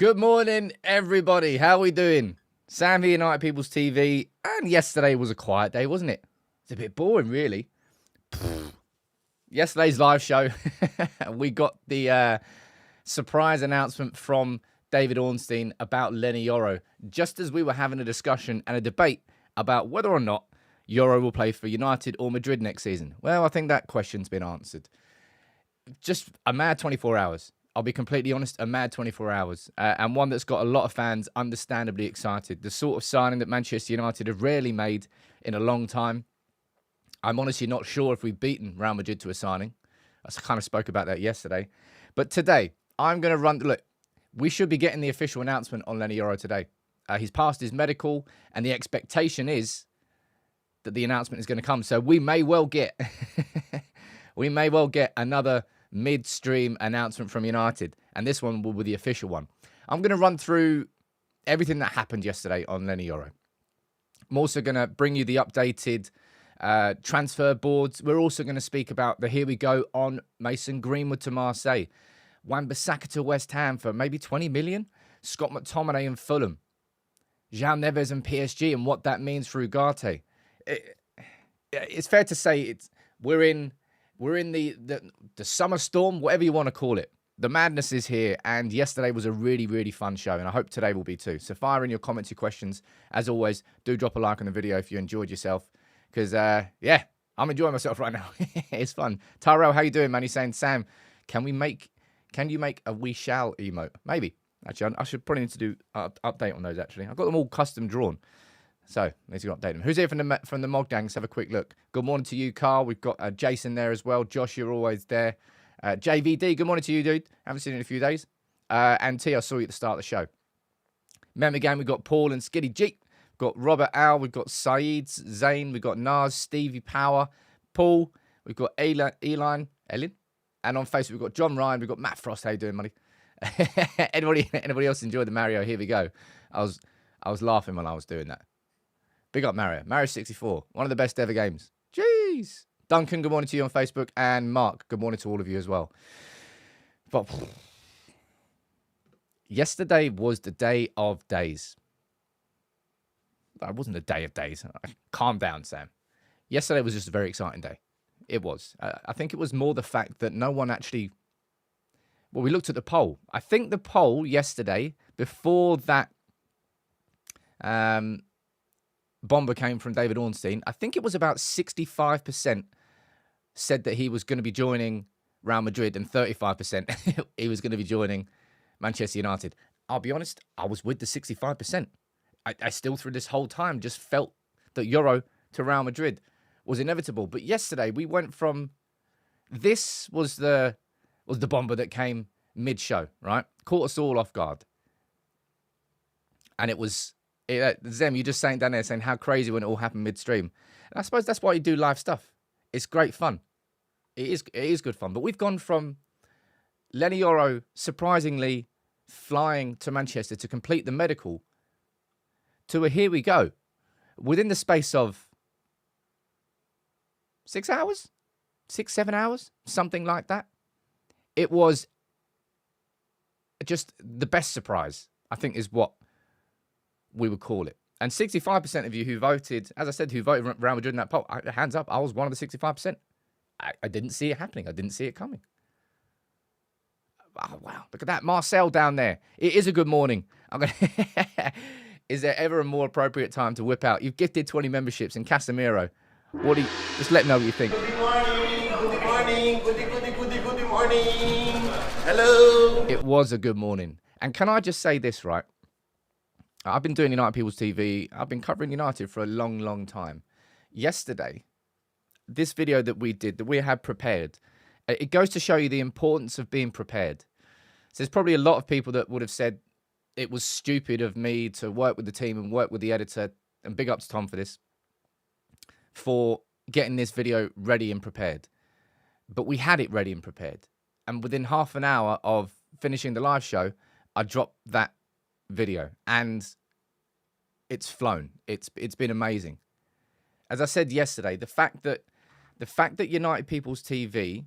Good morning, everybody. How are we doing? Sam here, United People's TV. And yesterday was a quiet day, wasn't it? It's a bit boring, really. Yesterday's live show, we got the surprise announcement from David Ornstein about Leny Yoro, just as we were having a discussion and a debate about whether or not Yoro will play for United or Madrid next season. Well, I think that question's been answered. Just a mad 24 hours. I'll be completely honest, a mad 24 hours. And one that's got a lot of fans understandably excited. The sort of signing that Manchester United have rarely made in a long time. I'm honestly not sure if we've beaten Real Madrid to a signing. I kind of spoke about that yesterday. But today, I'm going to run... Look, we should be getting the official announcement on Leny Yoro today. He's passed his medical, and the expectation is that the announcement is going to come. So we may well get... we may well get another midstream announcement from United, and this one will be the official one. I'm going to run through everything that happened yesterday on Leny Yoro. I'm also going to bring you the updated transfer boards. We're also going to speak about the here we go on Mason Greenwood to Marseille, Wan-Bissaka to West Ham for maybe 20 million, Scott McTominay and Fulham, João Neves and PSG, and what that means for Ugarte. It's fair to say we're in the summer storm, whatever you want to call it. The madness is here, and yesterday was a really, really fun show, and I hope today will be too. So fire in your comments, your questions. As always, do drop a like on the video if you enjoyed yourself, because, yeah, I'm enjoying myself right now. It's fun. Tyrell, how you doing, man? He's saying, Sam, can you make a we shall emote? Maybe. Actually, I should probably need to do an update on those, actually. I've got them all custom drawn. So, need to update them. Who's here from the Mogdang? Let's have a quick look. Good morning to you, Carl. We've got Jason there as well. Josh, you're always there. JVD, good morning to you, dude. Haven't seen you in a few days. And T, I saw you at the start of the show. Remember, again, we've got Paul and Skiddy G. We've got Robert Al. We've got Saeed, Zane. We've got Naz, Stevie Power, Paul. We've got Ellen. And on Facebook, we've got John Ryan. We've got Matt Frost. How you doing, buddy? Anybody else enjoyed the Mario? Here we go. I was laughing when I was doing that. Big up Mario. Mario 64. One of the best ever games. Jeez. Duncan, good morning to you on Facebook. And Mark, good morning to all of you as well. But yesterday was the day of days. It wasn't a day of days. Calm down, Sam. Yesterday was just a very exciting day. It was. I think it was more the fact that no one actually... Well, we looked at the poll. I think the poll yesterday, before that... bomber came from David Ornstein, I think it was about 65% said that he was going to be joining Real Madrid and 35% he was going to be joining Manchester United. I'll be honest, I was with the 65%. I still, through this whole time, just felt that Yoro to Real Madrid was inevitable. But yesterday, we went from... This was the bomber that came mid-show, right? Caught us all off guard. And it was... Zem, you just saying down there saying how crazy when it all happened midstream. And I suppose that's why you do live stuff. It's great fun. It is good fun. But we've gone from Leny Yoro surprisingly flying to Manchester to complete the medical to a here we go. Within the space of 6 hours? 7 hours? Something like that. It was just the best surprise, I think, is what we would call it. And 65% of you who voted, as I said, who voted Real Madrid in that poll, hands up, I was one of the 65%. I didn't see it happening. I didn't see it coming. Oh, wow. Look at that. Marcel down there. It is a good morning. Is there ever a more appropriate time to whip out? You've gifted 20 memberships in Casemiro. Just let me know what you think. Good morning. Good morning. Good morning. Hello. It was a good morning. And can I just say this, right? I've been doing United People's TV. I've been covering United for a long, long time. Yesterday, this video that we did, that we had prepared, it goes to show you the importance of being prepared. So there's probably a lot of people that would have said it was stupid of me to work with the team and work with the editor, and big up to Tom for this, for getting this video ready and prepared. But we had it ready and prepared. And within half an hour of finishing the live show, I dropped that video and it's flown. It's been amazing. As I said yesterday, the fact that United People's TV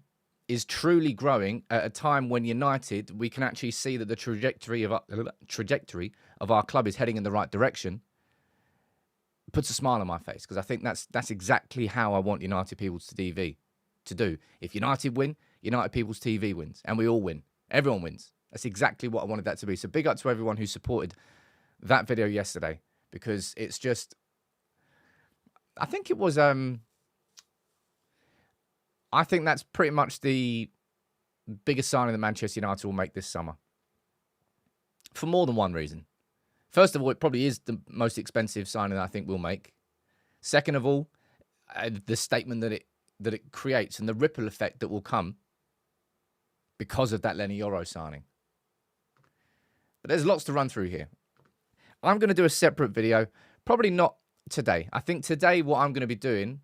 is truly growing at a time when United, we can actually see that the trajectory of our club is heading in the right direction, puts a smile on my face, because I think that's exactly how I want United People's TV to do. If United win, United People's TV wins, and we all win. Everyone wins. That's exactly what I wanted that to be. So big up to everyone who supported that video yesterday, because it's just, I think it was, I think that's pretty much the biggest signing that Manchester United will make this summer. For more than one reason. First of all, it probably is the most expensive signing that I think we'll make. Second of all, the statement that it creates and the ripple effect that will come because of that Leny Yoro signing. But there's lots to run through here. I'm going to do a separate video, probably not today. I think today what I'm going to be doing,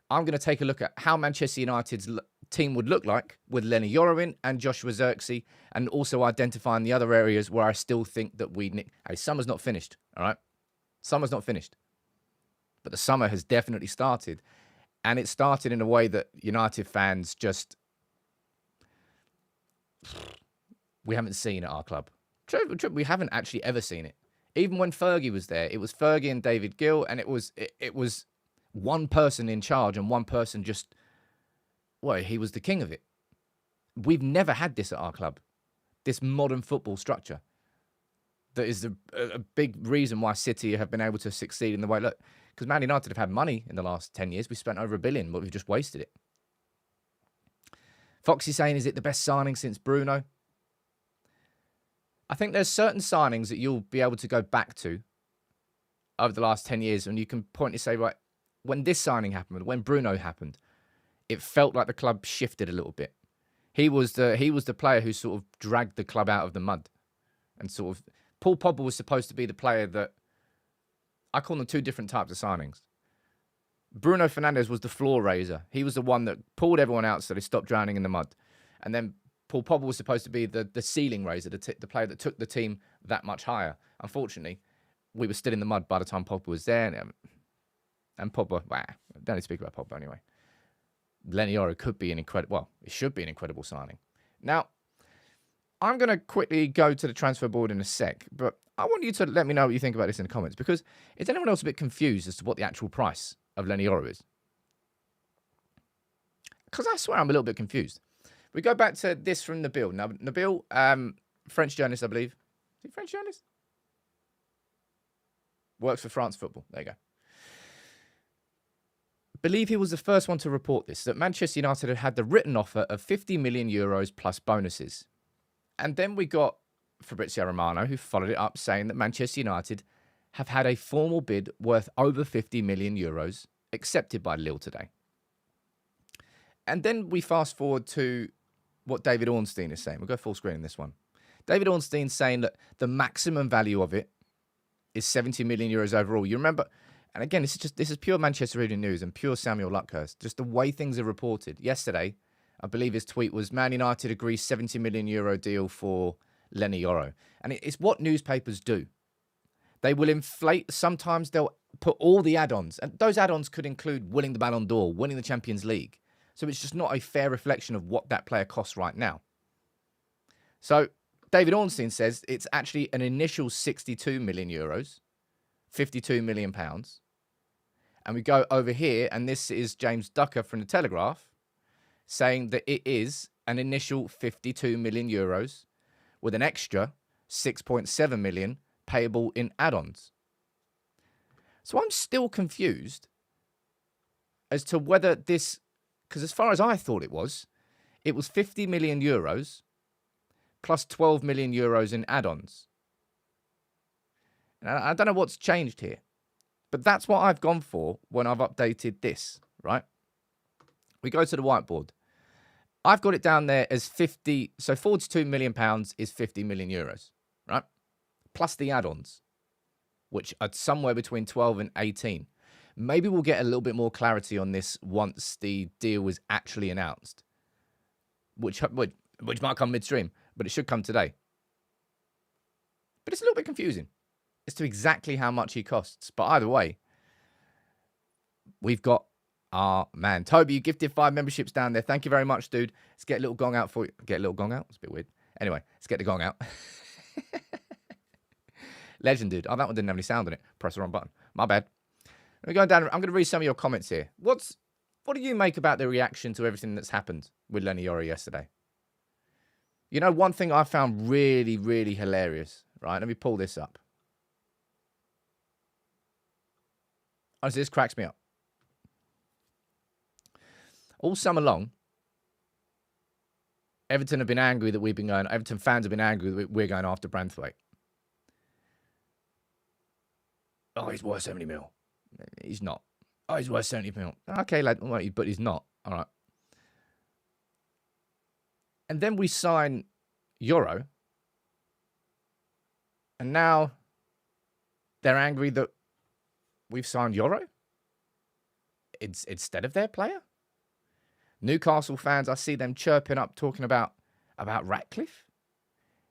I'm going to take a look at how Manchester United's team would look like with Leny Yoro in and Joshua Zirkzee, and also identifying the other areas where I still think that we need. Hey, summer's not finished, all right? Summer's not finished. But the summer has definitely started. And it started in a way that United fans just, we haven't seen at our club. True, we haven't actually ever seen it. Even when Fergie was there, it was Fergie and David Gill, and it was one person in charge and one person just, well, he was the king of it. We've never had this at our club, this modern football structure. That is a big reason why City have been able to succeed in the way, look, because Man United have had money in the last 10 years. We spent over $1 billion, but we've just wasted it. Foxy's saying, is it the best signing since Bruno? I think there's certain signings that you'll be able to go back to over the last 10 years, and you can point and say, right, when this signing happened, when Bruno happened, it felt like the club shifted a little bit. He was the player who sort of dragged the club out of the mud. And sort of, Paul Pogba was supposed to be the player that, I call them two different types of signings. Bruno Fernandes was the floor raiser. He was the one that pulled everyone out so they stopped drowning in the mud. And then Paul Pogba was supposed to be the ceiling raiser, the player that took the team that much higher. Unfortunately, we were still in the mud by the time Pogba was there. And Pogba, don't need to speak about Pogba anyway. Leny Yoro could be an incredible, well, it should be an incredible signing. Now, I'm going to quickly go to the transfer board in a sec, but I want you to let me know what you think about this in the comments, because is anyone else a bit confused as to what the actual price of Leny Yoro is? Because I swear I'm a little bit confused. We go back to this from Nabil. Now, Nabil, French journalist, I believe. Is he French journalist? Works for France Football. There you go. Believe he was the first one to report this, that Manchester United had had the written offer of 50 million euros plus bonuses. And then we got Fabrizio Romano, who followed it up, saying that Manchester United have had a formal bid worth over 50 million euros accepted by Lille today. And then we fast forward to what David Ornstein is saying. We'll go full screen in this one. David Ornstein saying that the maximum value of it is 70 million euros overall. You remember, and again, this is pure Manchester Evening News and pure Samuel Luckhurst, just the way things are reported. Yesterday, I believe his tweet was, Man United agrees 70 million euro deal for Leny Yoro. And it's what newspapers do. They will inflate, sometimes they'll put all the add-ons, and those add-ons could include winning the Ballon d'Or, winning the Champions League. So it's just not a fair reflection of what that player costs right now. So David Ornstein says it's actually an initial 62 million euros, 52 million pounds. And we go over here, and this is James Ducker from the Telegraph saying that it is an initial 52 million euros with an extra 6.7 million payable in add-ons. So I'm still confused as to whether this, because as far as I thought it was 50 million euros plus 12 million euros in add-ons. And I don't know what's changed here, but that's what I've gone for when I've updated this, right? We go to the whiteboard. I've got it down there as 50, so 42 million pounds is 50 million euros, right? Plus the add-ons, which are somewhere between 12 and 18. Maybe we'll get a little bit more clarity on this once the deal is actually announced, which might come midstream, but it should come today. But it's a little bit confusing as to exactly how much he costs. But either way, we've got Ah, man. Toby, you gifted 5 memberships down there. Thank you very much, dude. Let's get a little gong out for you. Get a little gong out? It's a bit weird. Anyway, let's get the gong out. Legend, dude. Oh, that one didn't have any sound on it. Press the wrong button. My bad. We're going down. I'm going to read some of your comments here. What do you make about the reaction to everything that's happened with Leny Yoro yesterday? You know, one thing I found really, really hilarious, right? Let me pull this up. Honestly, this cracks me up. All summer long, Everton have been angry that we've been going, Everton fans have been angry that we're going after Branthwaite. Oh, he's worth 70 mil. He's not. Oh, he's worth 70 mil. Okay, lad, but he's not. All right. And then we sign Yoro. And now they're angry that we've signed Yoro instead of their player. Newcastle fans, I see them chirping up, talking about Ratcliffe.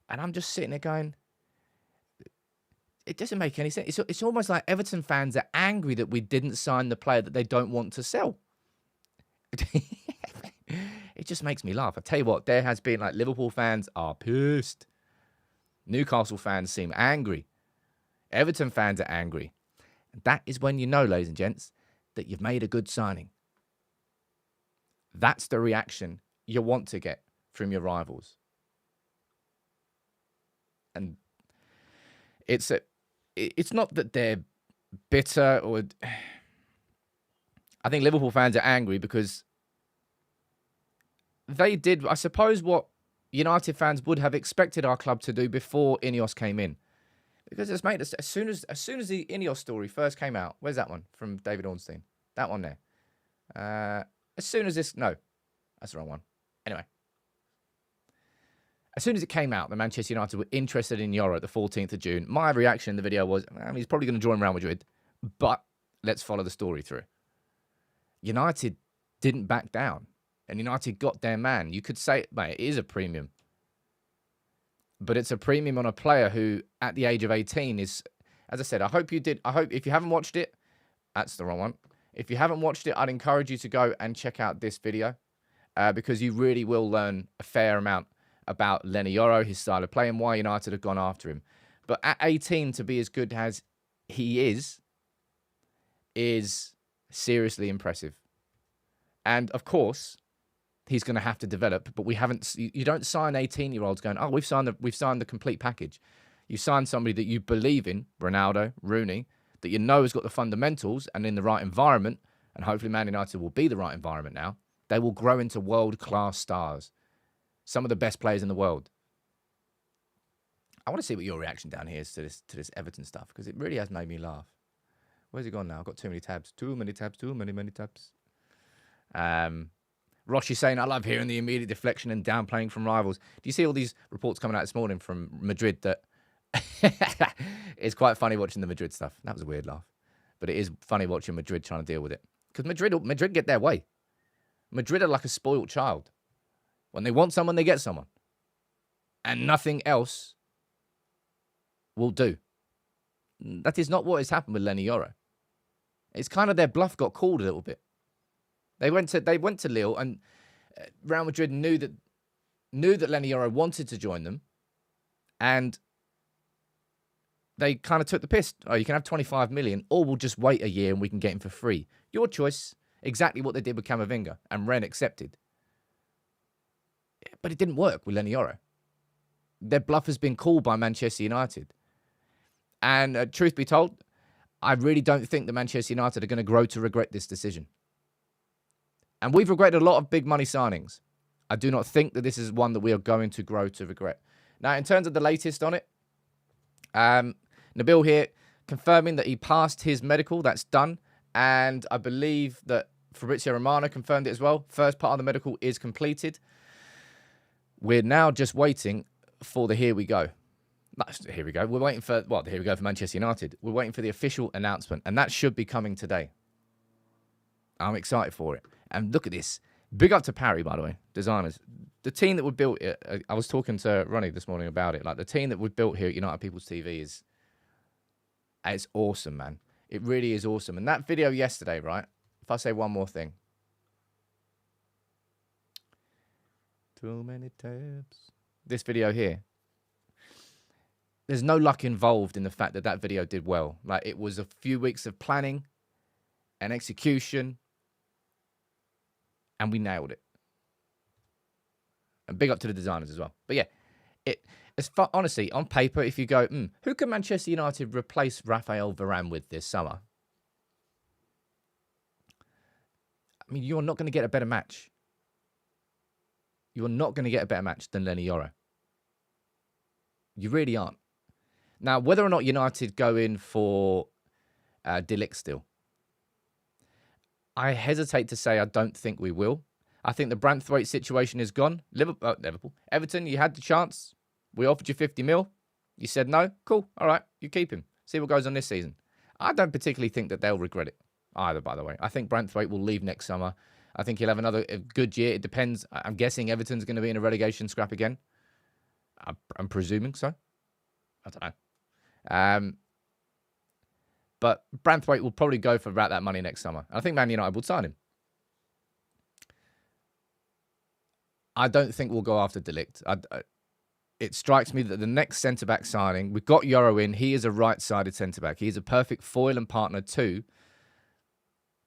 And I'm just sitting there going, it doesn't make any sense. It's almost like Everton fans are angry that we didn't sign the player that they don't want to sell. It just makes me laugh. I tell you what, there has been, like, Liverpool fans are pissed. Newcastle fans seem angry. Everton fans are angry. And that is when you know, ladies and gents, that you've made a good signing. That's the reaction you want to get from your rivals. And it's not that they're bitter or... I think Liverpool fans are angry because they did, I suppose, what United fans would have expected our club to do before Ineos came in. Because it's made as soon as the Ineos story first came out. Where's that one from David Ornstein? That one there. As soon as this... No, that's the wrong one. Anyway. As soon as it came out that Manchester United were interested in Yoro at the 14th of June, my reaction in the video was, he's probably going to join Real Madrid, but let's follow the story through. United didn't back down, and United got their man. You could say, mate, it is a premium. But it's a premium on a player who, at the age of 18, is, as I said, I hope if you haven't watched it, that's the wrong one. If you haven't watched it, I'd encourage you to go and check out this video because you really will learn a fair amount about Leny Yoro, his style of play, and why United have gone after him. But at 18, to be as good as he is seriously impressive. And, of course, he's going to have to develop, but we haven't... You don't sign 18-year-olds going, oh, we've signed the complete package. You sign somebody that you believe in, Ronaldo, Rooney, that you know has got the fundamentals and in the right environment, and hopefully Man United will be the right environment now. They will grow into world-class stars. Some of the best players in the world. I want to see what your reaction down here is to this Everton stuff, because it really has made me laugh. Where's it gone now? I've got too many tabs. Too many tabs. Too many tabs. Rosh is saying, I love hearing the immediate deflection and downplaying from rivals. Do you see all these reports coming out this morning from Madrid that it's quite funny watching the Madrid stuff? That was a weird laugh. But it is funny watching Madrid trying to deal with it. Because Madrid get their way. Madrid are like a spoiled child. When they want someone, they get someone. And nothing else will do. That is not what has happened with Leny Yoro. It's kind of their bluff got called a little bit. They went to Lille, and Real Madrid knew that Leny Yoro wanted to join them, and they kind of took the piss. Oh, you can have 25 million, or we'll just wait a year and we can get him for free. Your choice. Exactly what they did with Camavinga, and Ren accepted. But it didn't work with Leny Yoro. Their bluff has been called by Manchester United. And truth be told, I really don't think that Manchester United are going to grow to regret this decision. And we've regretted a lot of big money signings. I do not think that this is one that we are going to grow to regret. Now, in terms of the latest on it, Nabil here confirming that he passed his medical. That's done. And I believe that Fabrizio Romano confirmed it as well. First part of the medical is completed. We're now just waiting for the here we go. Here we go. We're waiting for, the here we go for Manchester United. We're waiting for the official announcement, and that should be coming today. I'm excited for it. And look at this. Big up to Parry, by the way, designers. The team that we built, I was talking to Ronnie this morning about it. Like, the team that we built here at United People's TV it's awesome, man. It really is awesome. And that video yesterday, right? if I say one more thing. Too many tabs. This video here. There's no luck involved in the fact that that video did well. Like, it was a few weeks of planning and execution, and we nailed it. And big up to the designers as well. But yeah, honestly, on paper, if you go, who can Manchester United replace Raphael Varane with this summer? I mean, you're not going to get a better match. You're not going to get a better match than Leny Yoro. You really aren't. Now, whether or not United go in for De Ligt still, I hesitate to say I don't think we will. I think the Branthwaite situation is gone. Liverpool. Everton, you had the chance. We offered you 50 mil. You said no. Cool. All right. You keep him. See what goes on this season. I don't particularly think that they'll regret it either, by the way. I think Branthwaite will leave next summer. I think he'll have another good year. It depends. I'm guessing Everton's going to be in a relegation scrap again. I'm presuming so. I don't know. But Branthwaite will probably go for about that money next summer. I think Man United will sign him. I don't think we'll go after De Ligt. It strikes me that the next centre-back signing, we've got Yoro in. He is a right-sided centre-back. He is a perfect foil and partner to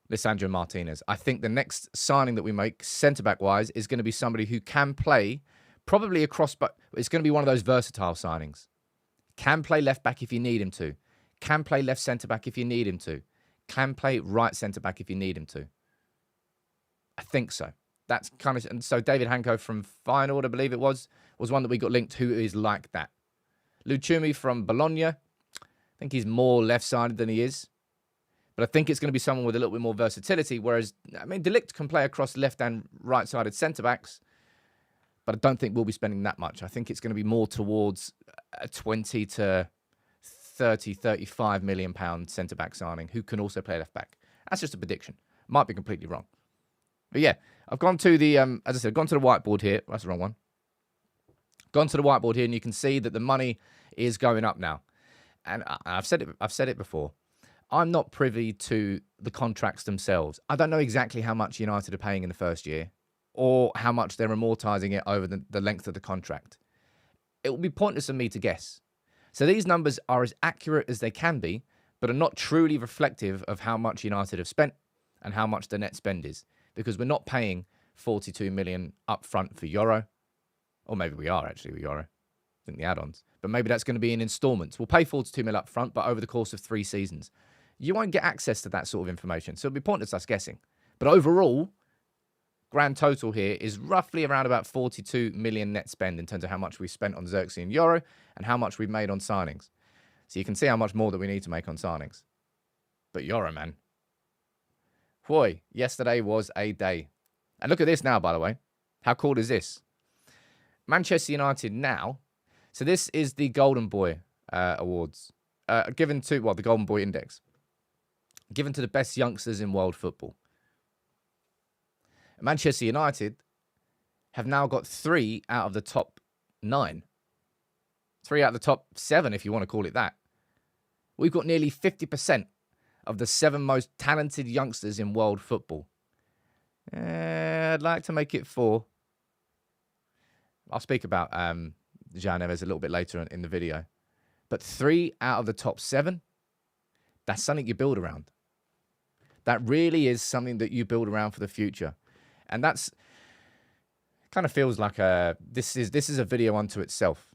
Lisandro Martinez. I think the next signing that we make, centre-back-wise, is going to be somebody who can play probably across, but it's going to be one of those versatile signings. Can play left-back if you need him to. Can play left centre-back if you need him to. Can play right centre-back if you need him to. I think so. That's kind of... And so David Hanko from Feyenoord, I believe it was one that we got linked who is like that. Luchumi from Bologna. I think he's more left-sided than he is. But I think it's going to be someone with a little bit more versatility, whereas, I mean, De Ligt can play across left and right-sided centre-backs, but I don't think we'll be spending that much. I think it's going to be more towards a 20 to 30, 35 million pound centre-back signing who can also play left-back. That's just a prediction. Might be completely wrong. But yeah, I've gone to the, as I said, gone to the whiteboard here. That's the wrong one. Gone to the whiteboard here, and you can see that the money is going up now. And I've said it before. I'm not privy to the contracts themselves. I don't know exactly how much United are paying in the first year or how much they're amortizing it over the length of the contract. It will be pointless of me to guess. So these numbers are as accurate as they can be, but are not truly reflective of how much United have spent and how much the net spend is, because we're not paying 42 million up front for Yoro. Or maybe we are actually with Yoro. I think the add-ons. But maybe that's going to be in installments. We'll pay 42 mil up front, but over the course of 3 seasons. You won't get access to that sort of information, so it'll be pointless us guessing. But overall, grand total here is roughly around about 42 million net spend in terms of how much we spent on Zirkzee and Yoro and how much we've made on signings. So you can see how much more that we need to make on signings. But Yoro, man. Boy, yesterday was a day. And look at this now, by the way. How cool is this? Manchester United now. So this is the Golden Boy Awards. Given to, the Golden Boy Index. Given to the best youngsters in world football. Manchester United have now got 3 out of the top 9. 3 out of the top 7, if you want to call it that. We've got nearly 50% of the 7 most talented youngsters in world football. I'd like to make it 4. I'll speak about João Neves a little bit later in the video. But 3 out of the top 7, that's something you build around. That really is something that you build around for the future. And that's kind of feels like this is a video unto itself.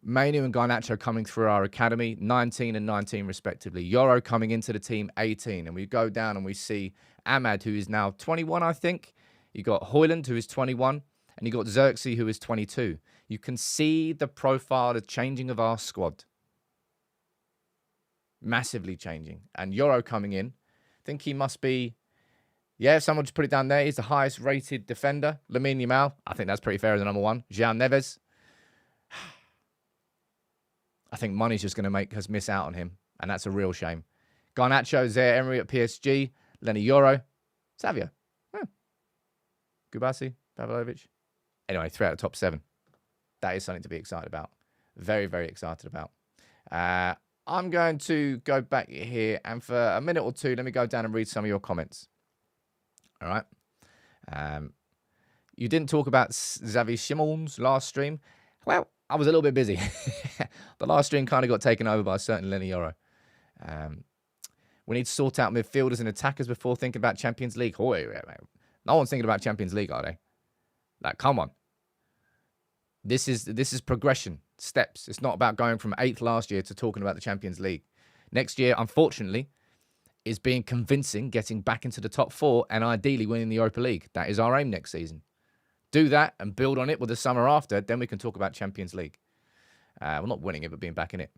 Mainu and Garnacho coming through our academy, 19 and 19 respectively. Yoro coming into the team, 18. And we go down and we see Ahmad, who is now 21, I think. You got Højlund, who is 21. And you got Zirkzee, who is 22. You can see the profile, the changing of our squad. Massively changing. And Yoro coming in. I think he must be... Yeah, if someone just put it down there, he's the highest rated defender. Lamine Yamal, I think that's pretty fair as the number 1. João Neves. I think money's just going to make us miss out on him. And that's a real shame. Garnacho, Zaire-Emery at PSG. Leny Yoro. Savio. Gubasi. Pavlovic. Anyway, 3 out of the top 7. That is something to be excited about. Very, very excited about. I'm going to go back here, and for a minute or two, let me go down and read some of your comments. All right. You didn't talk about Xavi Simon's last stream. Well, I was a little bit busy. The last stream kind of got taken over by a certain Leny Yoro. We need to sort out midfielders and attackers before thinking about Champions League. Oh, wait, no one's thinking about Champions League, are they? Like, come on. This is progression, steps. It's not about going from 8th last year to talking about the Champions League. Next year, unfortunately, is being convincing, getting back into the top 4, and ideally winning the Europa League. That is our aim next season. Do that and build on it with the summer after, then we can talk about Champions League. Well, not winning it, but being back in it.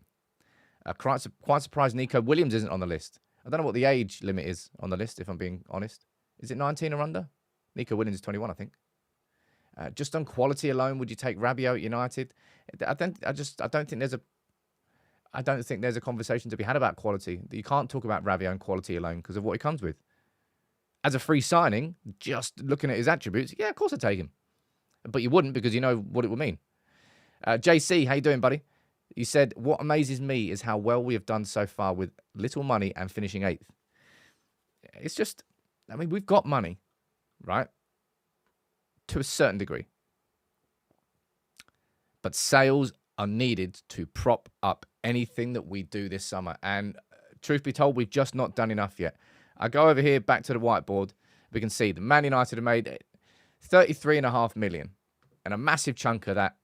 Quite surprised Nico Williams isn't on the list. I don't know what the age limit is on the list, if I'm being honest. Is it 19 or under? Nico Williams is 21, I think. Just on quality alone, would you take Rabiot at United? I don't think there's a conversation to be had about quality. You can't talk about Rabiot and quality alone because of what he comes with. As a free signing, just looking at his attributes, yeah, of course I'd take him. But you wouldn't because you know what it would mean. JC, how you doing, buddy? You said, what amazes me is how well we have done so far with little money and finishing 8th. It's just, I mean, we've got money, right? To a certain degree. But sales are needed to prop up anything that we do this summer. And truth be told, we've just not done enough yet. I go over here back to the whiteboard. We can see the Man United have made 33.5 million. And a massive chunk of that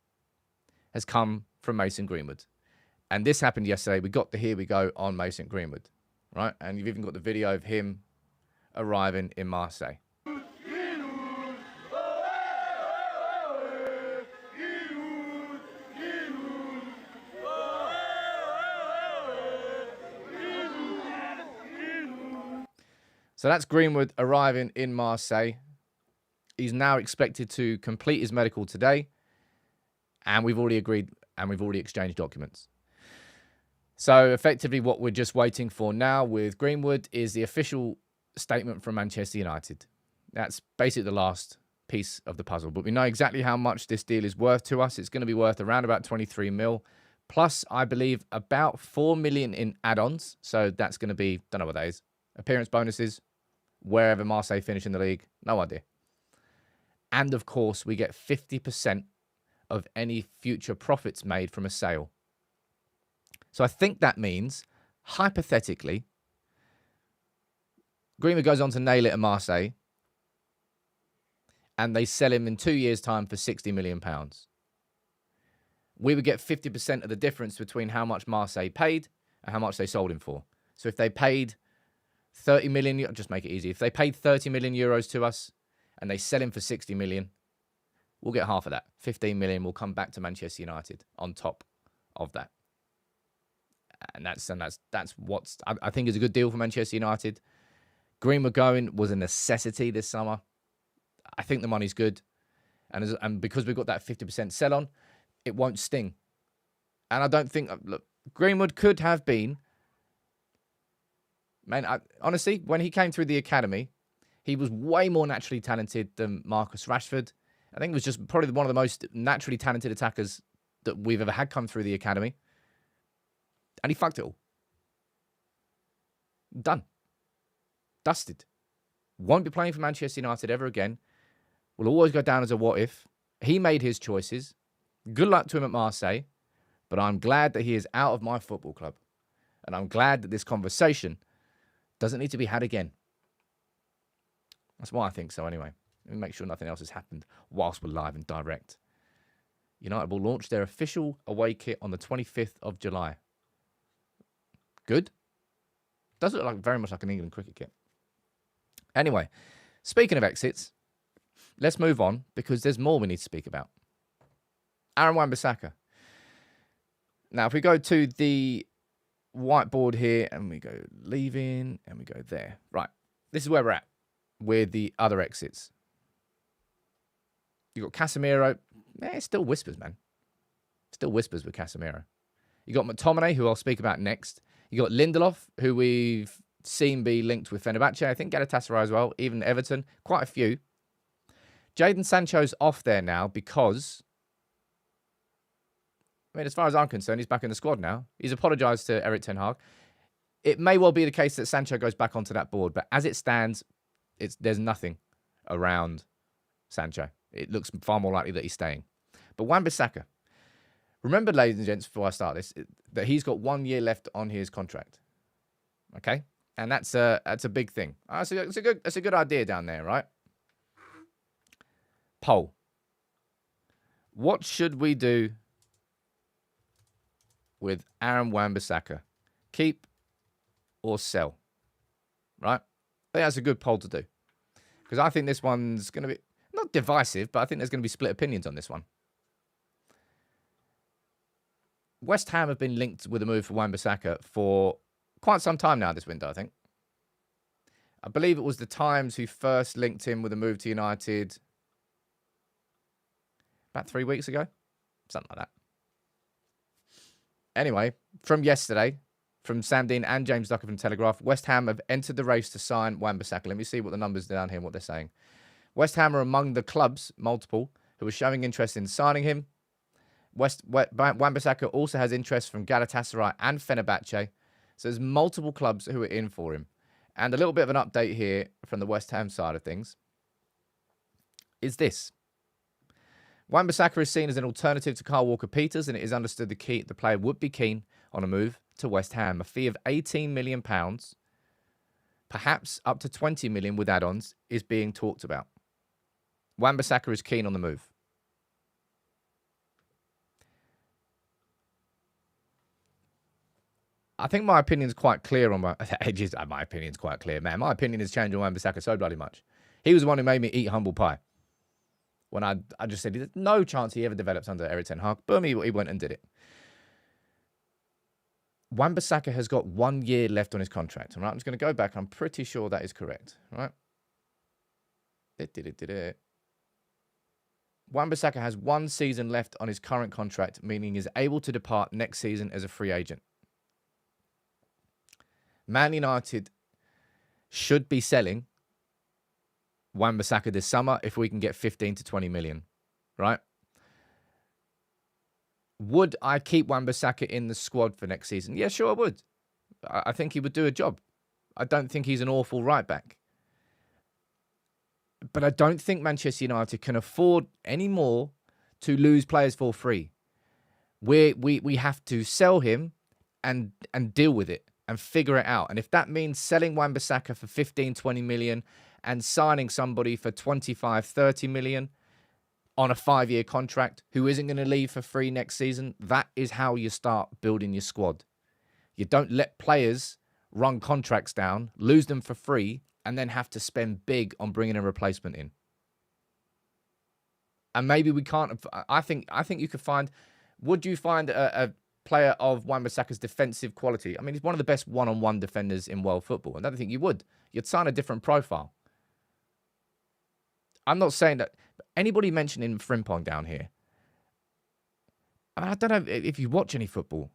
has come from Mason Greenwood. And this happened yesterday. We got the here we go on Mason Greenwood. Right? And you've even got the video of him arriving in Marseille. So that's Greenwood arriving in Marseille. He's now expected to complete his medical today. And we've already agreed and we've already exchanged documents. So effectively what we're just waiting for now with Greenwood is the official statement from Manchester United. That's basically the last piece of the puzzle. But we know exactly how much this deal is worth to us. It's going to be worth around about 23 mil. Plus, I believe, about 4 million in add-ons. So that's going to be, don't know what that is. Appearance bonuses, wherever Marseille finish in the league, no idea. And of course, we get 50% of any future profits made from a sale. So I think that means, hypothetically, Greenwood goes on to nail it at Marseille, and they sell him in 2 years' time for £60 million. We would get 50% of the difference between how much Marseille paid and how much they sold him for. So if they paid 30 million, just make it easy. If they paid 30 million euros to us and they sell him for 60 million, we'll get half of that. 15 million will come back to Manchester United on top of that. And that's what I think is a good deal for Manchester United. Greenwood going was a necessity this summer. I think the money's good. And because we've got that 50% sell on, it won't sting. And I don't think, look, Greenwood could have been, man, honestly, when he came through the academy, he was way more naturally talented than Marcus Rashford. I think he was just probably one of the most naturally talented attackers that we've ever had come through the academy. And he fucked it all. Done. Dusted. Won't be playing for Manchester United ever again. Will always go down as a what if. He made his choices. Good luck to him at Marseille. But I'm glad that he is out of my football club. And I'm glad that this conversation doesn't need to be had again. That's why I think so anyway. Let me make sure nothing else has happened whilst we're live and direct. United will launch their official away kit on the 25th of July. Good. Does look like very much like an England cricket kit. Anyway, speaking of exits, let's move on because there's more we need to speak about. Aaron Wan-Bissaka. Now, if we go to the whiteboard here and we go leaving and we go there. Right. This is where we're at with the other exits. You got Casemiro. It still whispers, man. Still whispers with Casemiro. You got McTominay, who I'll speak about next. You got Lindelof, who we've seen be linked with Fenerbahce. I think Galatasaray as well, even Everton. Quite a few. Jadon Sancho's off there now because I mean, as far as I'm concerned, he's back in the squad now. He's apologised to Erik ten Hag. It may well be the case that Sancho goes back onto that board, but as it stands, there's nothing around Sancho. It looks far more likely that he's staying. But Wan-Bissaka, remember, ladies and gents, before I start this, that he's got 1 year left on his contract. Okay? And that's a big thing. That's a good idea down there, right? Poll. What should we do with Aaron Wan-Bissaka? Keep or sell? Right? I think that's a good poll to do. Because I think this one's going to be, not divisive, but I think there's going to be split opinions on this one. West Ham have been linked with a move for Wan-Bissaka for quite some time now this window, I think. I believe it was the Times who first linked him with a move to United about 3 weeks ago. Something like that. Anyway, from yesterday, from Sam Dean and James Ducker from Telegraph, West Ham have entered the race to sign Wan-Bissaka. Let me see what the numbers down here, what they're saying. West Ham are among the clubs, multiple, who are showing interest in signing him. Wan-Bissaka also has interest from Galatasaray and Fenerbahce. So there's multiple clubs who are in for him. And a little bit of an update here from the West Ham side of things is this. Wan-Bissaka is seen as an alternative to Kyle Walker-Peters, and it is understood the player would be keen on a move to West Ham. A fee of £18 million, perhaps up to £20 million with add-ons, is being talked about. Wan-Bissaka is keen on the move. I think my opinion's quite clear on my opinion's quite clear, man. My opinion has changed on Wan-Bissaka so bloody much. He was the one who made me eat humble pie. When I just said there's no chance he ever develops under Erik ten Hag. Boom, he went and did it. Wan-Bissaka has got 1 year left on his contract. All right, I'm just going to go back. I'm pretty sure that is correct. All right. Wan-Bissaka has 1 season left on his current contract, meaning he's able to depart next season as a free agent. Man United should be selling Wan-Bissaka this summer if we can get 15 to 20 million, right? Would I keep Wan-Bissaka in the squad for next season? Yeah, sure I would. I think he would do a job. I don't think he's an awful right back. But I don't think Manchester United can afford any more to lose players for free. We have to sell him and deal with it and figure it out. And if that means selling Wan-Bissaka for 15, 20 million and signing somebody for 25, 30 million on a 5-year contract who isn't going to leave for free next season, that is how you start building your squad. You don't let players run contracts down, lose them for free, and then have to spend big on bringing a replacement in. And maybe we can't. I think you could find. Would you find a player of Wan-Bissaka's defensive quality? I mean, he's one of the best one-on-one defenders in world football. I don't think you would. You'd sign a different profile. I'm not saying that anybody mentioning Frimpong down here. I mean, I don't know if you watch any football.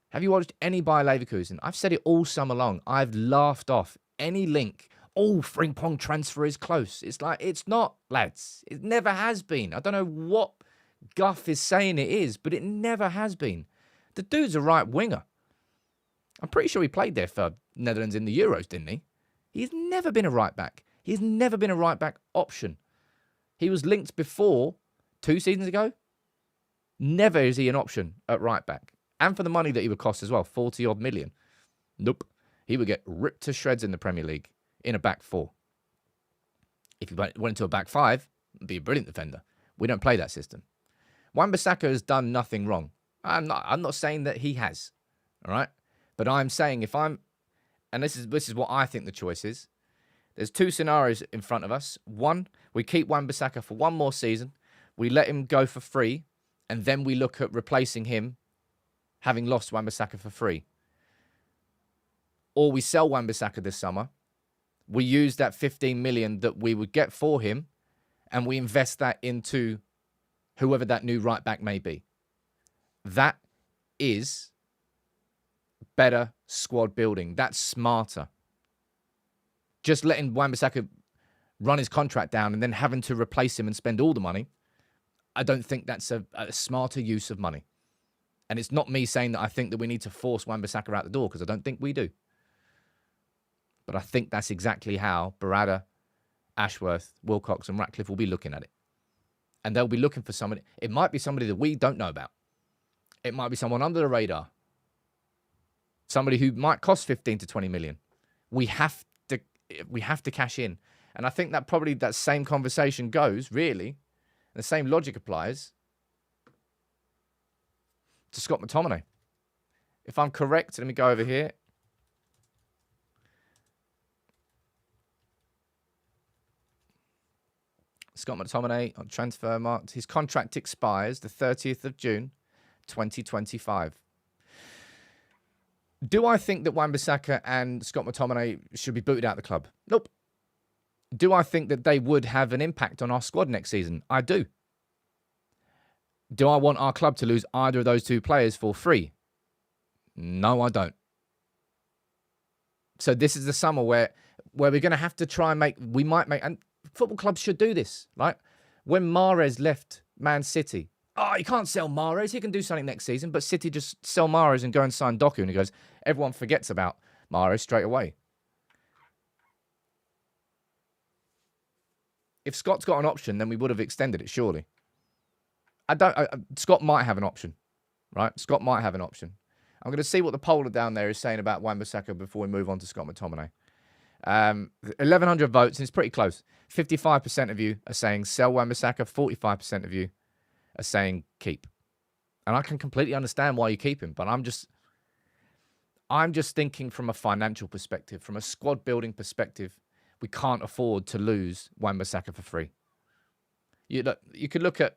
Have you watched any Bayer Leverkusen? I've said it all summer long. I've laughed off any link. Oh, Frimpong transfer is close. It's like, it's not, lads. It never has been. I don't know what guff is saying it is, but it never has been. The dude's a right winger. I'm pretty sure he played there for Netherlands in the Euros, didn't he? He's never been a right back. He's never been a right back option. He was linked before, 2 seasons ago. Never is he an option at right back. And for the money that he would cost as well, 40 odd million. Nope. He would get ripped to shreds in the Premier League in a back 4. If he went into a back 5, he'd be a brilliant defender. We don't play that system. Wan-Bissaka has done nothing wrong. I'm not saying that he has. All right? But I'm saying and this is what I think the choice is. There's 2 scenarios in front of us. One, we keep Wan-Bissaka for 1 more season. We let him go for free. And then we look at replacing him, having lost Wan-Bissaka for free. Or we sell Wan-Bissaka this summer. We use that 15 million that we would get for him. And we invest that into whoever that new right back may be. That is better squad building. That's smarter. Just letting Wan-Bissaka run his contract down and then having to replace him and spend all the money, I don't think that's a smarter use of money. And it's not me saying that I think that we need to force Wan-Bissaka out the door, because I don't think we do. But I think that's exactly how Barada, Ashworth, Wilcox and Ratcliffe will be looking at it. And they'll be looking for somebody. It might be somebody that we don't know about. It might be someone under the radar. Somebody who might cost 15 to 20 million. We have to cash in. And I think that probably that same conversation goes, really, the same logic applies to Scott McTominay. If I'm correct, let me go over here. Scott McTominay on Transfermarkt. His contract expires the 30th of June, 2025. Do I think that Wan-Bissaka and Scott McTominay should be booted out of the club? Nope. Do I think that they would have an impact on our squad next season? I do. Do I want our club to lose either of those two players for free? No, I don't. So this is the summer where we're going to have to try and and football clubs should do this, right? When Mahrez left Man City, you can't sell Mahrez. He can do something next season. But City just sell Mahrez and go and sign Doku. And he goes, everyone forgets about Mahrez straight away. If Scott's got an option, then we would have extended it, surely. Scott might have an option, right? Scott might have an option. I'm going to see what the poller down there is saying about Wan-Bissaka before we move on to Scott McTominay. 1,100 votes, and it's pretty close. 55% of you are saying sell Wan-Bissaka. 45% of you are saying keep. And I can completely understand why you keep him, but I'm just thinking from a financial perspective, from a squad building perspective, we can't afford to lose Wan-Bissaka for free. You could look at,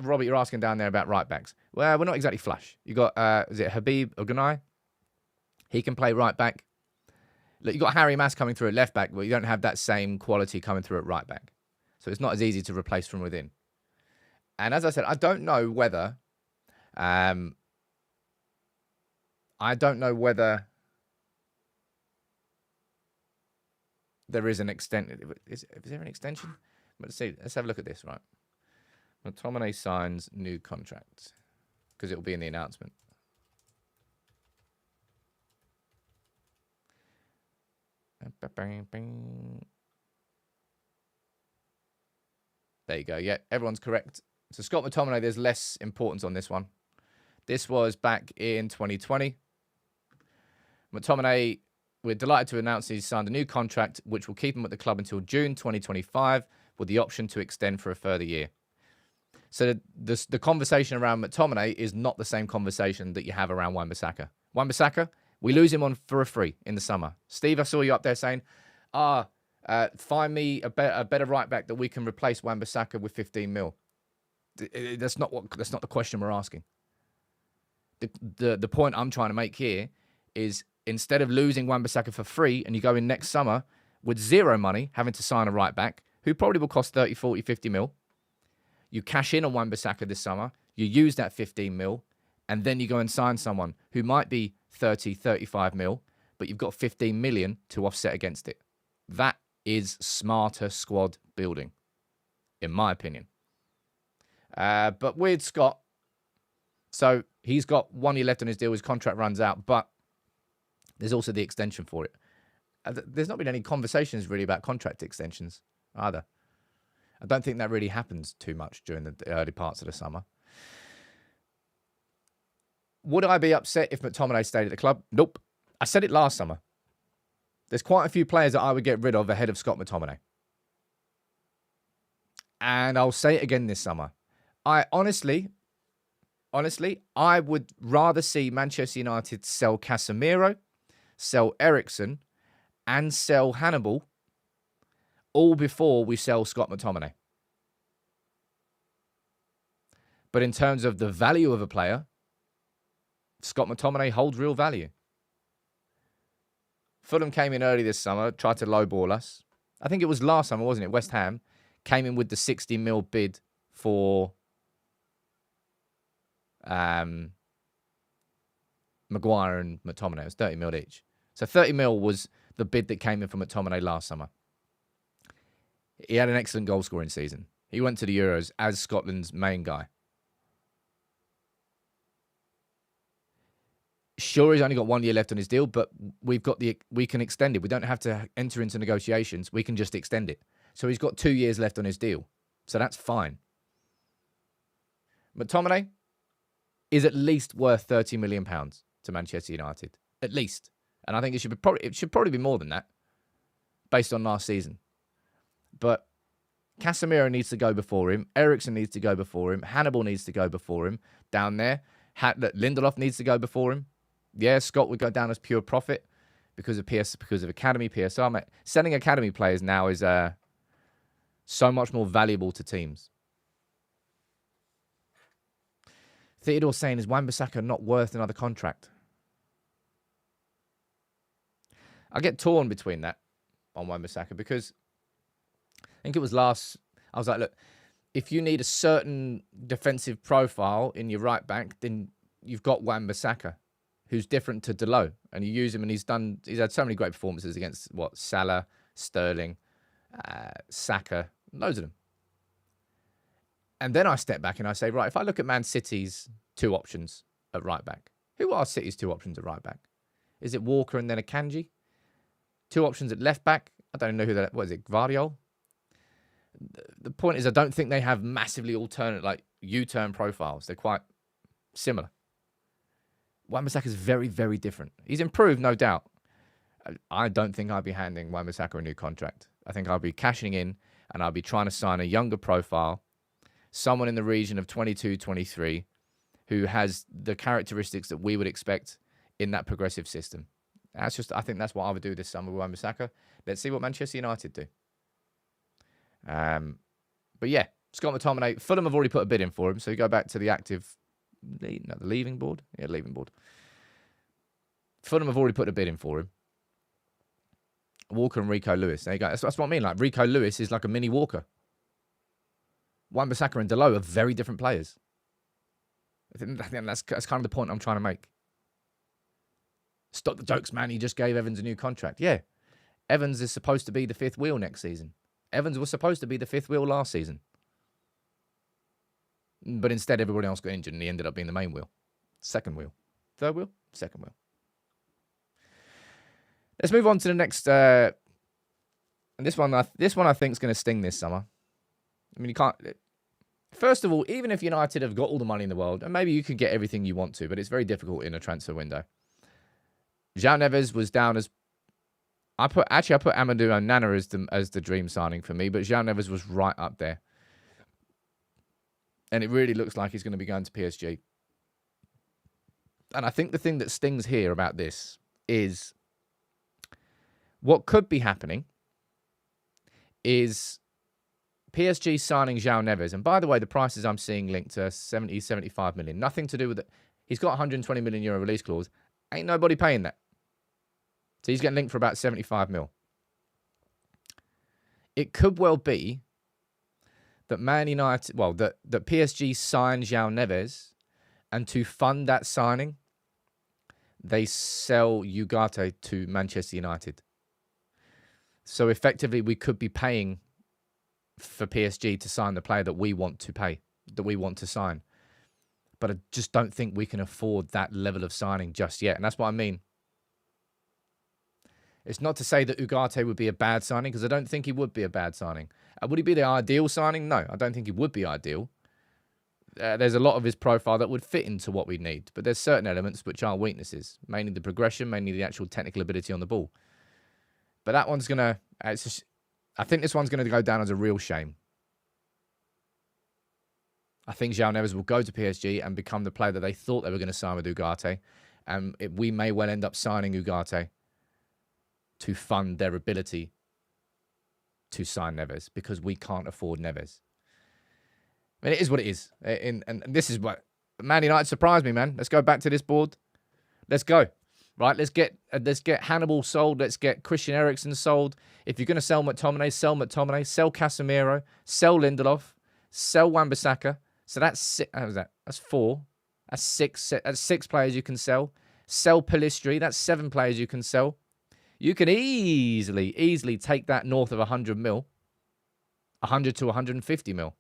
Robert, you're asking down there about right backs. Well, we're not exactly flush. You got, is it Habib Ogunai? He can play right back. Look, you got Harry Mass coming through at left back, but you don't have that same quality coming through at right back. So it's not as easy to replace from within. And as I said, I don't know whether there is an extension. Is there an extension? Let's see. Let's have a look at this, right? McTominay signs new contract, because it will be in the announcement. There you go. Yeah, everyone's correct. So Scott McTominay, there's less importance on this one. This was back in 2020. McTominay, we're delighted to announce he's signed a new contract, which will keep him at the club until June 2025, with the option to extend for a further year. So the conversation around McTominay is not the same conversation that you have around Wan-Bissaka. Wan-Bissaka, we lose him on for a free in the summer. Steve, I saw you up there saying, find me a better right back that we can replace Wan-Bissaka with 15 mil. That's not the question we're asking. The point I'm trying to make here is, instead of losing Wan-Bissaka for free and you go in next summer with zero money, having to sign a right back who probably will cost 30, 40, 50 mil, you cash in on Wan-Bissaka this summer, you use that 15 mil, and then you go and sign someone who might be 30, 35 mil, but you've got 15 million to offset against it. That is smarter squad building, in my opinion. But with Scott, so he's got 1 year left on his deal, his contract runs out, but there's also the extension for it. There's not been any conversations really about contract extensions either. I don't think that really happens too much during the early parts of the summer. Would I be upset if McTominay stayed at the club? Nope. I said it last summer. There's quite a few players that I would get rid of ahead of Scott McTominay. And I'll say it again this summer. I honestly, I would rather see Manchester United sell Casemiro, sell Eriksen, and sell Hannibal all before we sell Scott McTominay. But in terms of the value of a player, Scott McTominay holds real value. Fulham came in early this summer, tried to lowball us. I think it was last summer, wasn't it? West Ham came in with the 60 mil bid for Maguire and McTominay. It was 30 mil each. So 30 mil was the bid that came in for McTominay last summer. He had an excellent goal scoring season. He went to the Euros as Scotland's main guy. Sure, he's only got 1 year left on his deal, but we can extend it. We don't have to enter into negotiations. We can just extend it. So he's got 2 years left on his deal. So that's fine. McTominay is at least worth £30 million to Manchester United. At least. And I think it should probably be more than that based on last season. But Casemiro needs to go before him. Eriksen needs to go before him. Hannibal needs to go before him down there. Lindelof needs to go before him. Yeah, Scott would go down as pure profit because of academy PSR. Mate. Selling academy players now is so much more valuable to teams. Theodore saying, is Wan-Bissaka not worth another contract? I get torn between that on Wan-Bissaka because I think it was I was like, look, if you need a certain defensive profile in your right back, then you've got Wan-Bissaka, who's different to Delot, and you use him, and he's had so many great performances against Salah, Sterling, Saka, loads of them. And then I step back and I say, right, if I look at Man City's 2 options at right back, who are City's 2 options at right back? Is it Walker and then Akanji? 2 options at left back. I don't know who that. What is it? Gvardiol. The point is, I don't think they have massively alternate U-turn profiles. They're quite similar. Wan-Bissaka is very, very different. He's improved, no doubt. I don't think I'd be handing Wan-Bissaka a new contract. I think I'll be cashing in and I'll be trying to sign a younger profile, someone in the region of 22, 23, who has the characteristics that we would expect in that progressive system. I think that's what I would do this summer with Wan-Bissaka. Let's see what Manchester United do. But yeah, Scott McTominay, Fulham have already put a bid in for him, so you go back to the the leaving board. Yeah, leaving board. Fulham have already put a bid in for him. Walker and Rico Lewis. There you go. That's what I mean. Like Rico Lewis is like a mini Walker. Wan-Bissaka and Delot are very different players. I think that's kind of the point I'm trying to make. Stop the jokes, man. He just gave Evans a new contract. Yeah. Evans is supposed to be the 5th wheel next season. Evans was supposed to be the 5th wheel last season. But instead, everybody else got injured and he ended up being the main wheel. 2nd wheel. 3rd wheel? 2nd wheel. Let's move on to the next. And this one I think is going to sting this summer. I mean, you can't. First of all, even if United have got all the money in the world, and maybe you can get everything you want to, but it's very difficult in a transfer window. João Neves was down as. I put Amadou Onana as the dream signing for me, but João Neves was right up there. And it really looks like he's going to be going to PSG. And I think the thing that stings here about this is what could be happening is PSG signing João Neves. And by the way, the prices I'm seeing linked to 70, 75 million. Nothing to do with it. He's got a 120 million euro release clause. Ain't nobody paying that. So he's getting linked for about 75 mil. It could well be that Man United, that PSG sign João Neves, and to fund that signing, they sell Ugarte to Manchester United. So effectively, we could be paying for PSG to sign the player that we want to pay, that we want to sign. But I just don't think we can afford that level of signing just yet. And that's what I mean. It's not to say that Ugarte would be a bad signing, because I don't think he would be a bad signing. Would he be the ideal signing? No, I don't think he would be ideal. There's a lot of his profile that would fit into what we need, but there's certain elements which are weaknesses, mainly the progression, mainly the actual technical ability on the ball. But that one's going to... I think this one's going to go down as a real shame. I think João Neves will go to PSG and become the player that they thought they were going to sign with Ugarte. And we may well end up signing Ugarte to fund their ability to sign Neves, because we can't afford Neves. I mean, it is what it is. And this is what... Man United surprised me, man. Let's go back to this board. Let's go. Right, let's get Hannibal sold. Let's get Christian Eriksen sold. If you're going to sell McTominay, sell Casemiro, sell Lindelof, sell Wan-Bissaka. So that's six. How was that? That's 4. That's 6. That's 6 players you can sell. Sell Pellistri. That's 7 players you can sell. You can easily take that north of 100 mil, 100 to 150 mil.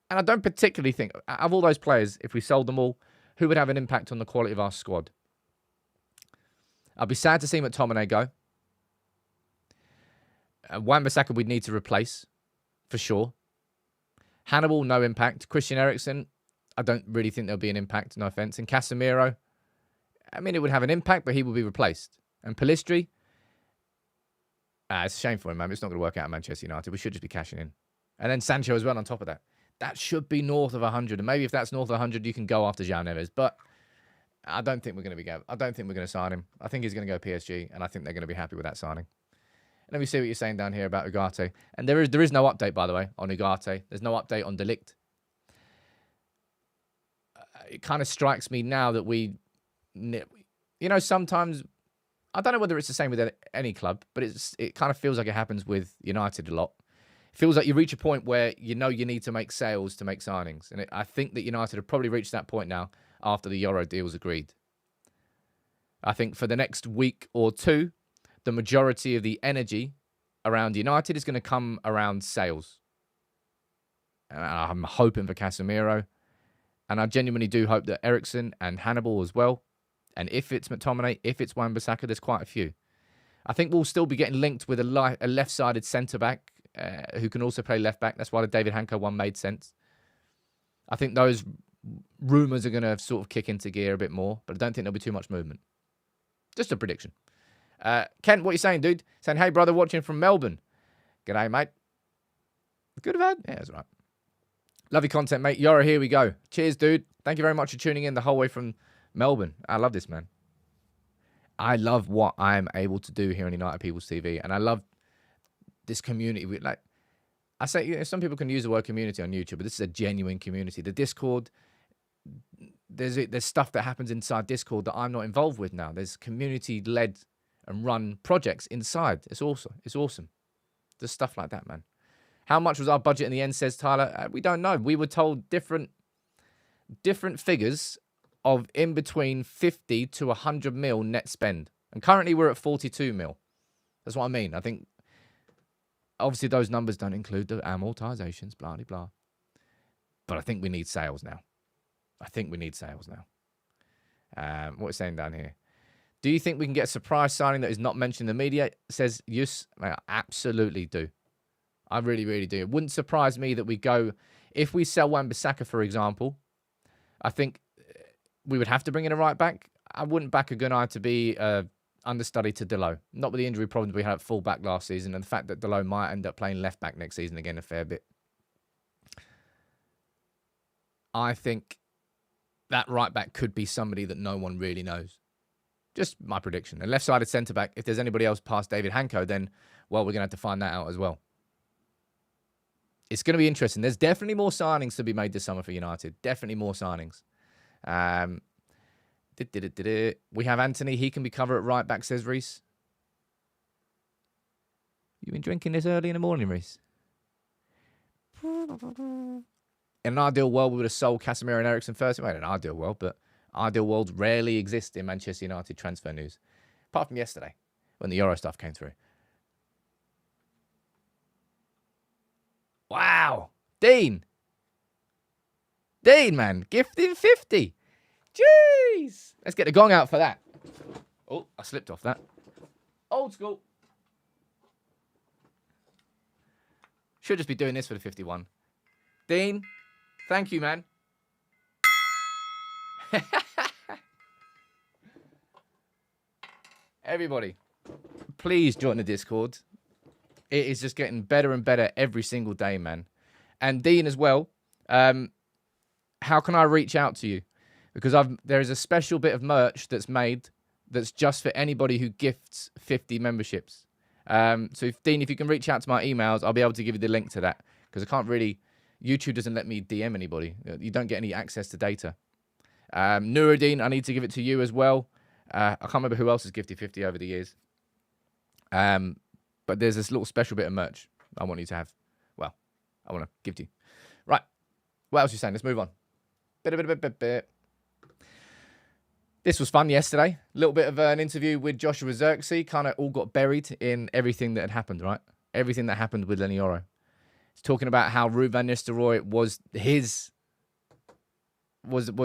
And I don't particularly think, of all those players, if we sold them all, who would have an impact on the quality of our squad? I'll be sad to see McTominay go. Wan-Bissaka we'd need to replace, for sure. Hannibal, no impact. Christian Eriksen, I don't really think there'll be an impact, no offence. And Casemiro, I mean, it would have an impact, but he will be replaced. And Pellistri, it's a shame for him, man. It's not going to work out at Manchester United. We should just be cashing in. And then Sancho as well on top of that. That should be north of 100. And maybe if that's north of 100, you can go after João Neves. But I don't think we're going to sign him. I think he's going to go PSG, and I think they're going to be happy with that signing. Let me see what you're saying down here about Ugarte. And there is no update, by the way, on Ugarte. There's no update on De Ligt. It kind of strikes me now that sometimes, I don't know whether it's the same with any club, but it kind of feels like it happens with United a lot. It feels like you reach a point where you need to make sales to make signings. And I think that United have probably reached that point now after the Yoro deal's agreed. I think for the next week or two, the majority of the energy around United is going to come around sales. And I'm hoping for Casemiro. And I genuinely do hope that Eriksen and Hannibal as well. And if it's McTominay, if it's Wan-Bissaka, there's quite a few. I think we'll still be getting linked with a left-sided centre-back who can also play left-back. That's why the David Hanko one made sense. I think those rumours are going to sort of kick into gear a bit more. But I don't think there'll be too much movement. Just a prediction. Kent, what you saying, dude? Saying, hey, brother, watching from Melbourne. G'day, mate. Good or bad? Yeah, that's right. Love your content, mate. Yoro, here we go. Cheers, dude. Thank you very much for tuning in the whole way from Melbourne. I love this, man. I love what I'm able to do here on United People's TV. And I love this community. Like I say, some people can use the word community on YouTube, but this is a genuine community. The Discord, there's stuff that happens inside Discord that I'm not involved with now. There's community-led and run projects inside. It's awesome. It's awesome. There's stuff like that, man. How much was our budget in the end, says Tyler? We don't know. We were told different figures of in between 50 to 100 mil net spend. And currently we're at 42 mil. That's what I mean. I think, obviously, those numbers don't include the amortizations, blah, blah, blah. But I think we need sales now. What is saying down here? Do you think we can get a surprise signing that is not mentioned in the media? Says Yus. I absolutely do. I really, really do. It wouldn't surprise me that we go... If we sell Wan-Bissaka, for example, I think we would have to bring in a right back. I wouldn't back a Gunnar to be understudy to Delo. Not with the injury problems we had at full back last season and the fact that Delo might end up playing left back next season again a fair bit. I think that right back could be somebody that no one really knows. Just my prediction. A left-sided centre-back, if there's anybody else past David Hanko, then, well, we're going to have to find that out as well. It's going to be interesting. There's definitely more signings to be made this summer for United. Definitely more signings. We have Anthony. He can be covered at right back, says Reese. You been drinking this early in the morning, Reese? In an ideal world, we would have sold Casemiro and Eriksen first. Well, in an ideal world, but ideal worlds rarely exist in Manchester United transfer news. Apart from yesterday, when the Euro stuff came through. Wow. Dean, man. Gifting 50. Jeez. Let's get the gong out for that. Oh, I slipped off that. Old school. Should just be doing this for the 51. Dean, thank you, man. Everybody, please join the Discord. It is just getting better and better every single day, man. And Dean as well, how can I reach out to you? Because there is a special bit of merch that's made that's just for anybody who gifts 50 memberships. So, Dean, if you can reach out to my emails, I'll be able to give you the link to that. Because I can't really... YouTube doesn't let me DM anybody. You don't get any access to data. Nuruddin, I need to give it to you as well. I can't remember who else has gifted 50 over the years. But there's this little special bit of merch I want you to have. Well, I want to give to you. Right. What else are you saying? Let's move on. This was fun yesterday. A little bit of an interview with Joshua Zirkzee. Kind of all got buried in everything that had happened, right? Everything that happened with Leny Yoro. He's talking about how Ruud van Nistelrooy was his... Wasn't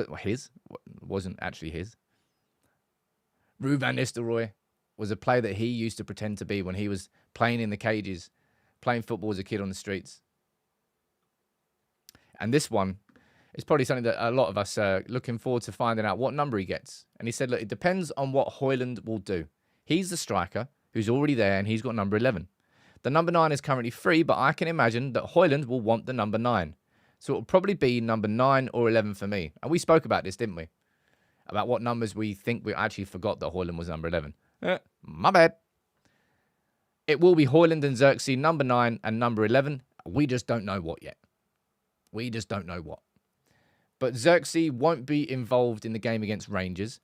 actually his. Ruud van Nistelrooy was a player that he used to pretend to be when he was playing in the cages, playing football as a kid on the streets. And this one is probably something that a lot of us are looking forward to finding out what number he gets. And he said, look, it depends on what Højlund will do. He's the striker who's already there, and he's got number 11. The number 9 is currently free, but I can imagine that Højlund will want the number 9. So it'll probably be number 9 or 11 for me. And we spoke about this, didn't we? About what numbers we think. We actually forgot that Højlund was number 11. My bad. It will be Højlund and Zirkzee, number 9 and number 11. We just don't know what yet. We just don't know what. But Zirkzee won't be involved in the game against Rangers.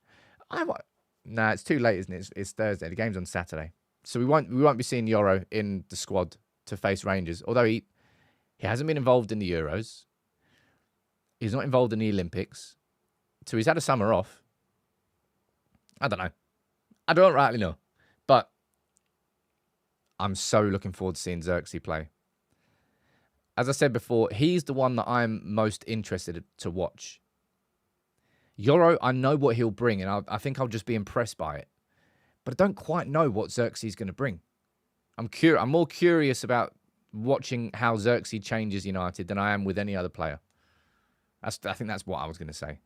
Nah, it's too late, isn't it? It's Thursday. The game's on Saturday. So we won't be seeing Yoro in the squad to face Rangers. Although he hasn't been involved in the Euros. He's not involved in the Olympics. So he's had a summer off. I don't know. I don't rightly know. But I'm so looking forward to seeing Zirkzee play. As I said before, he's the one that I'm most interested to watch. Yoro, I know what he'll bring, and I think I'll just be impressed by it. But I don't quite know what Zirkzee's going to bring. I'm more curious about watching how Zirkzee changes United than I am with any other player. I think that's what I was going to say.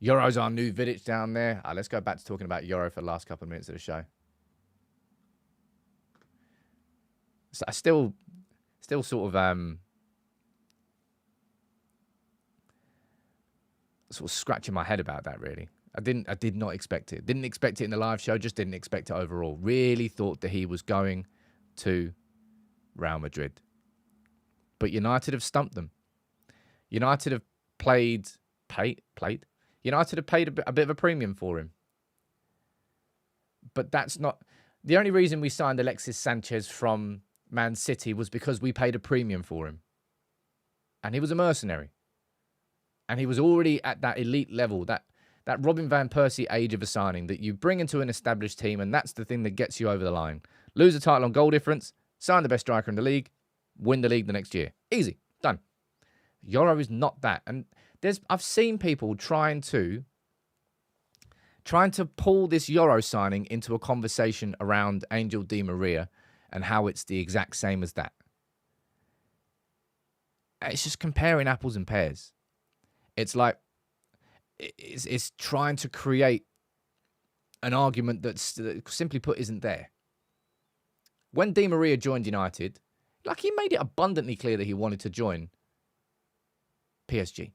Yoro's our new Vidic down there. Let's go back to talking about Yoro for the last couple of minutes of the show. So I still sort of scratching my head about that, really. I did not expect it. Didn't expect it in the live show, just didn't expect it overall. Really thought that he was going to Real Madrid. But United have stumped them. United have paid. United have paid a bit of a premium for him. But that's not... The only reason we signed Alexis Sanchez from Man City was because we paid a premium for him. And he was a mercenary. And he was already at that elite level, that Robin Van Persie age of a signing that you bring into an established team, and that's the thing that gets you over the line. Lose a title on goal difference, sign the best striker in the league, win the league the next year. Easy. Done. Yoro is not that. And I've seen people trying to pull this Yoro signing into a conversation around Angel Di Maria and how it's the exact same as that. It's just comparing apples and pears. It's like it's trying to create an argument that simply put isn't there. When Di Maria joined United, he made it abundantly clear that he wanted to join PSG.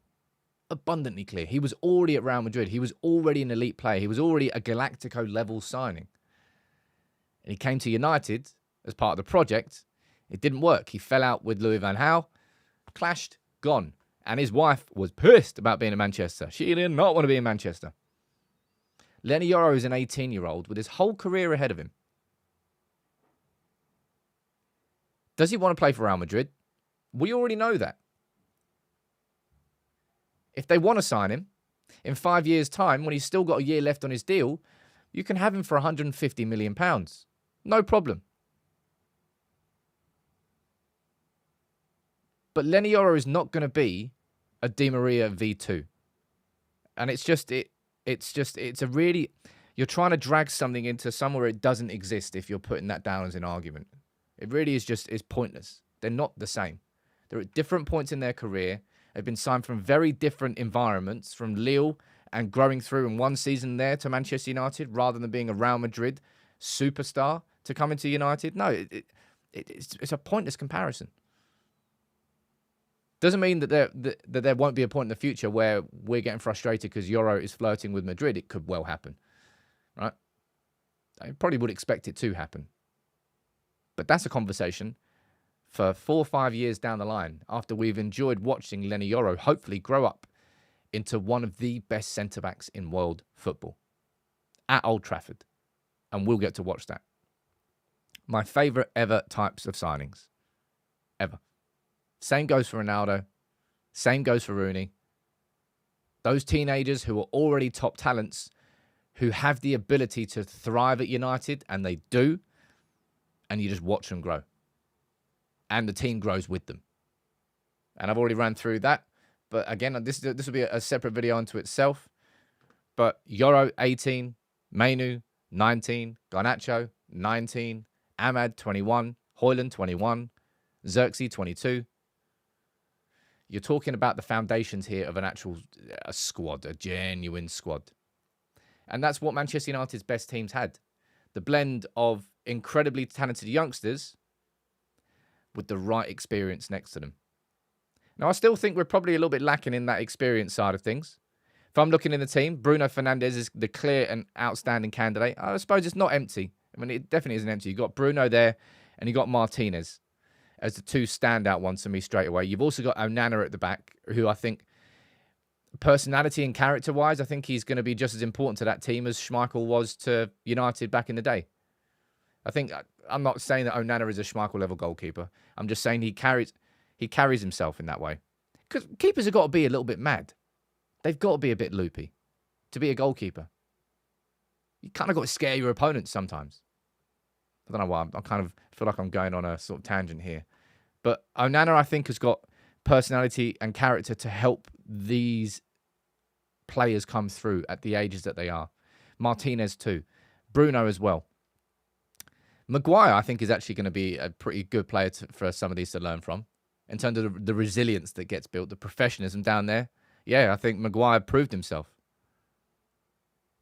Abundantly clear. He was already at Real Madrid. He was already an elite player. He was already a Galactico level signing. And he came to United as part of the project. It didn't work. He fell out with Louis van Gaal, clashed, gone. And his wife was pissed about being in Manchester. She did not want to be in Manchester. Leny Yoro is an 18-year-old with his whole career ahead of him. Does he want to play for Real Madrid? We already know that. If they want to sign him, in 5 years' time, when he's still got a year left on his deal, you can have him for £150 million. No problem. But Leny Yoro is not going to be a Di Maria V2. And it's a really... You're trying to drag something into somewhere it doesn't exist if you're putting that down as an argument. It really is pointless. They're not the same. They're at different points in their career. They've been signed from very different environments, from Lille and growing through in one season there to Manchester United, rather than being a Real Madrid superstar to come into United. No, it's a pointless comparison. Doesn't mean that there won't be a point in the future where we're getting frustrated because Yoro is flirting with Madrid. It could well happen, right? I probably would expect it to happen. But that's a conversation for 4 or 5 years down the line, after we've enjoyed watching Leny Yoro hopefully grow up into one of the best centre-backs in world football at Old Trafford. And we'll get to watch that. My favourite ever types of signings. Ever. Same goes for Ronaldo. Same goes for Rooney. Those teenagers who are already top talents, who have the ability to thrive at United, and they do, and you just watch them grow. And the team grows with them. And I've already ran through that. But again, this will be a separate video unto itself. But Yoro, 18, Mainu, 19. Garnacho, 19. Ahmad, 21. Højlund, 21. Zirkzee, 22. You're talking about the foundations here of an actual squad, a genuine squad. And that's what Manchester United's best teams had. The blend of incredibly talented youngsters with the right experience next to them. Now, I still think we're probably a little bit lacking in that experience side of things. If I'm looking in the team, Bruno Fernandes is the clear and outstanding candidate. I suppose it's not empty. I mean, it definitely isn't empty. You've got Bruno there and you've got Martinez as the two standout ones for me straight away. You've also got Onana at the back, who I think personality and character-wise, I think he's going to be just as important to that team as Schmeichel was to United back in the day. I'm not saying that Onana is a Schmeichel-level goalkeeper. I'm just saying he carries himself in that way. Because keepers have got to be a little bit mad. They've got to be a bit loopy to be a goalkeeper. You kind of got to scare your opponents sometimes. I don't know why. I kind of feel like I'm going on a sort of tangent here. But Onana, I think, has got personality and character to help these players come through at the ages that they are. Martinez too. Bruno as well. Maguire, I think, is actually going to be a pretty good player for some of these to learn from. In terms of the resilience that gets built, the professionalism down there. Yeah, I think Maguire proved himself.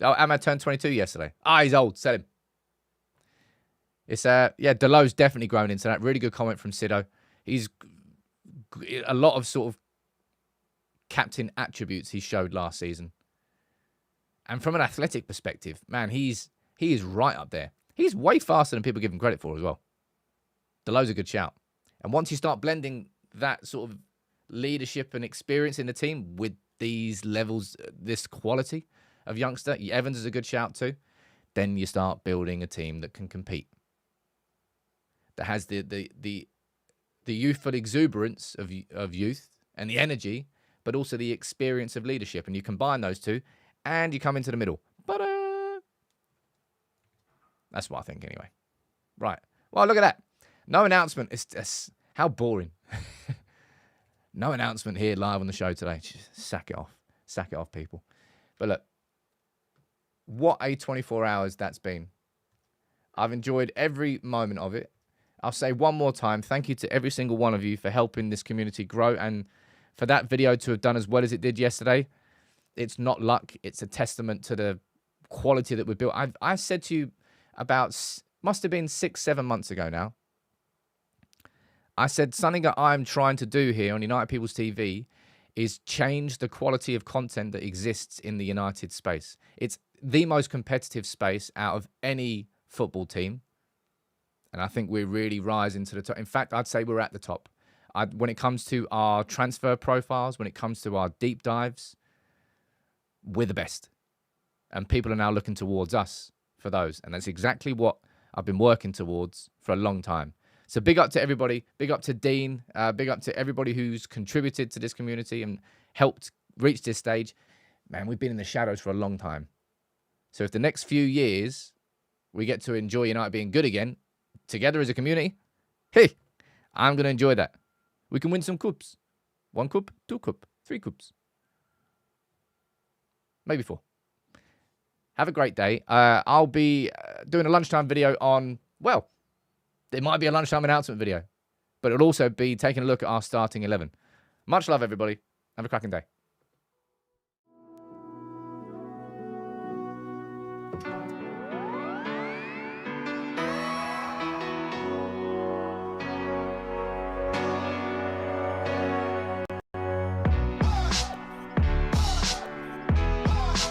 Oh, Ahmad turned 22 yesterday. He's old. Sell him. It's Delot's definitely grown into that. Really good comment from Sido. He's a lot of sort of captain attributes he showed last season. And from an athletic perspective, man, he is right up there. He's way faster than people give him credit for as well. Delot's a good shout. And once you start blending that sort of leadership and experience in the team with these levels, this quality of youngster, Evans is a good shout too, then you start building a team that can compete. That has the youthful exuberance of youth and the energy, but also the experience of leadership. And you combine those two, and you come into the middle. But that's what I think anyway. Right. Well, look at that. No announcement. It's how boring. No announcement here live on the show today. Just sack it off. Sack it off, people. But look, what a 24 hours that's been. I've enjoyed every moment of it. I'll say one more time, thank you to every single one of you for helping this community grow, and for that video to have done as well as it did yesterday. It's not luck. It's a testament to the quality that we built. I said to you about, must have been 6-7 months ago now. I said something that I'm trying to do here on United People's TV is change the quality of content that exists in the United space. It's the most competitive space out of any football team. And I think we're really rising to the top. In fact, I'd say we're at the top. When it comes to our transfer profiles, when it comes to our deep dives, we're the best. And people are now looking towards us for those. And that's exactly what I've been working towards for a long time. So big up to everybody. Big up to Dean. Big up to everybody who's contributed to this community and helped reach this stage. Man, we've been in the shadows for a long time. So if the next few years we get to enjoy United being good again, together as a community, hey, I'm going to enjoy that. We can win some cups. 1 cup, 2 cup, 3 cups. Maybe 4. Have a great day. I'll be doing a lunchtime video on, well, there might be a lunchtime announcement video, but it'll also be taking a look at our starting 11. Much love, everybody. Have a cracking day.